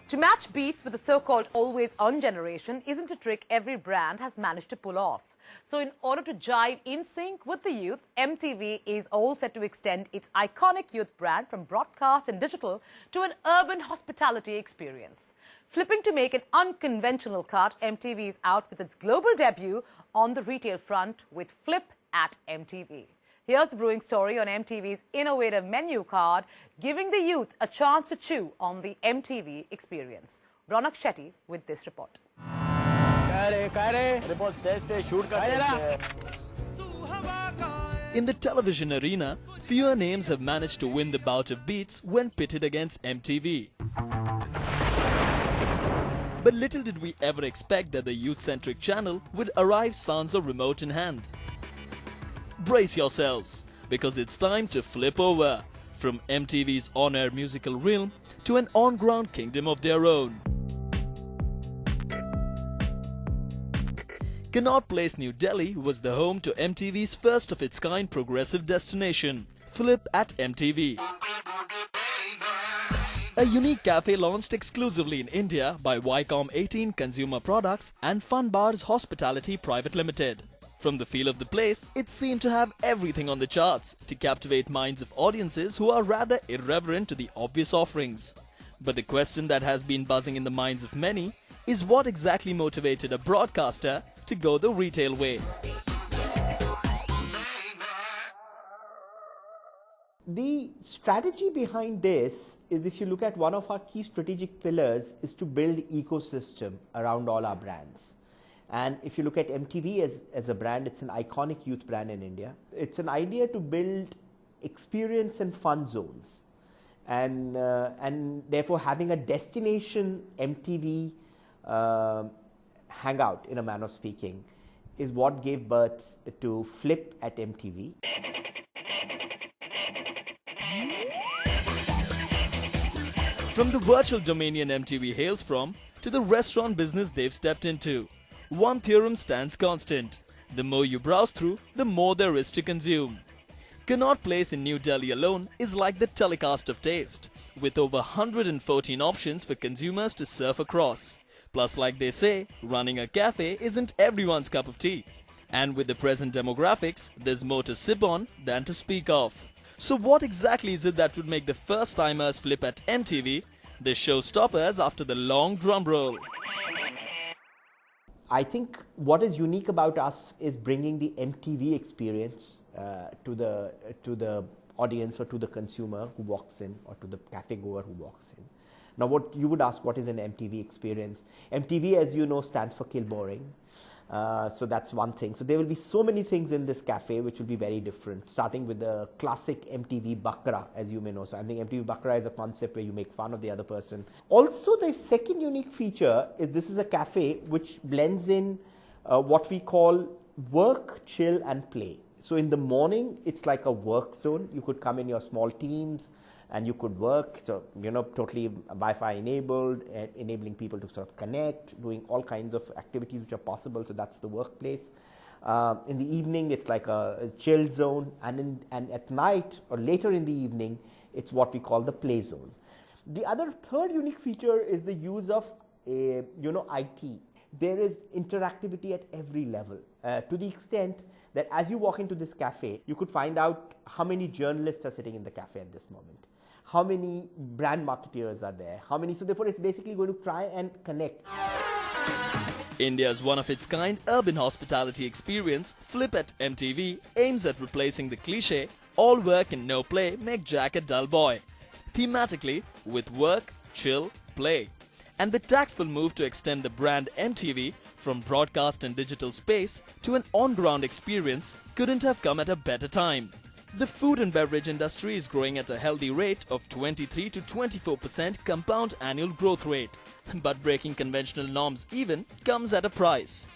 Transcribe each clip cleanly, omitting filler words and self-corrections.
To match beats with the so-called always-on generation isn't a trick every brand has managed to pull off. So in order to jive in sync with the youth, MTV is all set to extend its iconic youth brand from broadcast and digital to an urban hospitality experience. Flipping to make an unconventional cut, MTV is out with its global debut on the retail front with FLYP at MTV. Here's the brewing story on MTV's innovative menu card, giving the youth a chance to chew on the MTV experience. Ronak Shetty with this report. In the television arena, fewer names have managed to win the bout of beats when pitted against MTV. But little did we ever expect that the youth-centric channel would arrive sans a remote in hand. Brace yourselves, because it's time to flip over from MTV's on-air musical realm to an on-ground kingdom of their own. Connaught Place, New Delhi was the home to MTV's first-of-its-kind progressive destination, FLYP at MTV. A unique cafe launched exclusively in India by Viacom 18 Consumer Products and Fun Bars Hospitality Private Limited. From the feel of the place, it seemed to have everything on the charts to captivate minds of audiences who are rather irreverent to the obvious offerings. But the question that has been buzzing in the minds of many is what exactly motivated a broadcaster to go the retail way. The strategy behind this is, if you look at one of our key strategic pillars, is to build ecosystem around all our brands. And if you look at MTV as a brand, it's an iconic youth brand in India. It's an idea to build experience and fun zones. And therefore having a destination MTV hangout, in a manner of speaking, is what gave birth to FLYP at MTV. From the virtual dominion MTV hails from to the restaurant business they've stepped into, one theorem stands constant: the more you browse through, the more there is to consume. Connaught Place in New Delhi alone is like the telecast of taste, with over 114 options for consumers to surf across. Plus, like they say, running a cafe isn't everyone's cup of tea. And with the present demographics, there's more to sip on than to speak of. So what exactly is it that would make the first-timers flip at MTV the showstoppers after the long drum roll? I think what is unique about us is bringing the MTV experience to the audience or to the consumer who walks in, or to the cafe goer who walks in. Now, what you would ask, what is an MTV experience? MTV, as you know, stands for Kill Boring. So that's one thing. So there will be so many things in this cafe which will be very different, starting with the classic MTV Bakra, as you may know. So I think MTV Bakra is a concept where you make fun of the other person. Also, the second unique feature is this is a cafe which blends in what we call work, chill and play. So in the morning, it's like a work zone. You could come in your small teams and you could work, so, you know, totally Wi-Fi enabled, enabling people to sort of connect, doing all kinds of activities which are possible. So that's the workplace. In the evening, it's like a chill zone, and at night or later in the evening, it's what we call the play zone. The other third unique feature is the use of IT. There is interactivity at every level, to the extent that as you walk into this cafe, you could find out how many journalists are sitting in the cafe at this moment, how many brand marketeers are there, so therefore it's basically going to try and connect. India's one-of-its-kind urban hospitality experience, FLYP at MTV, aims at replacing the cliché, all work and no play make Jack a dull boy. Thematically, with work, chill, play. And the tactful move to extend the brand MTV from broadcast and digital space to an on-ground experience couldn't have come at a better time. The food and beverage industry is growing at a healthy rate of 23 to 24% compound annual growth rate. But breaking conventional norms even comes at a price.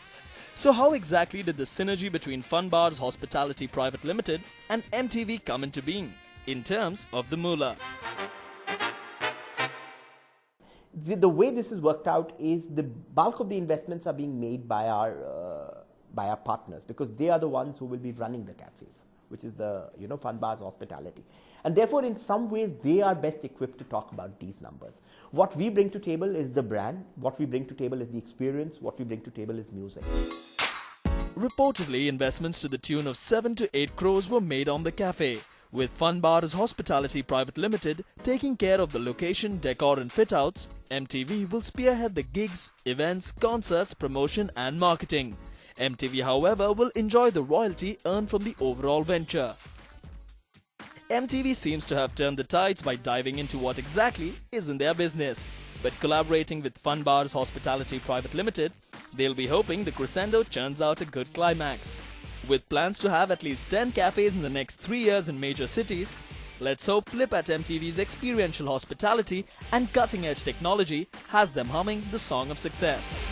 So how exactly did the synergy between Fun Bars Hospitality Private Limited and MTV come into being, in terms of the moolah? The way this is worked out is the bulk of the investments are being made by our partners, because they are the ones who will be running the cafes. which is the Fun Bars Hospitality. And therefore, in some ways, they are best equipped to talk about these numbers. What we bring to table is the brand. What we bring to table is the experience. What we bring to table is music. Reportedly, investments to the tune of 7 to 8 crores were made on the cafe, with Fun Bars Hospitality Private Limited taking care of the location, decor and fit-outs. MTV will spearhead the gigs, events, concerts, promotion and marketing. MTV, however, will enjoy the royalty earned from the overall venture. MTV seems to have turned the tides by diving into what exactly is in their business. But collaborating with Fun Bars Hospitality Private Limited, they'll be hoping the crescendo churns out a good climax. With plans to have at least 10 cafes in the next 3 years in major cities, let's hope FLYP at MTV's experiential hospitality and cutting-edge technology has them humming the song of success.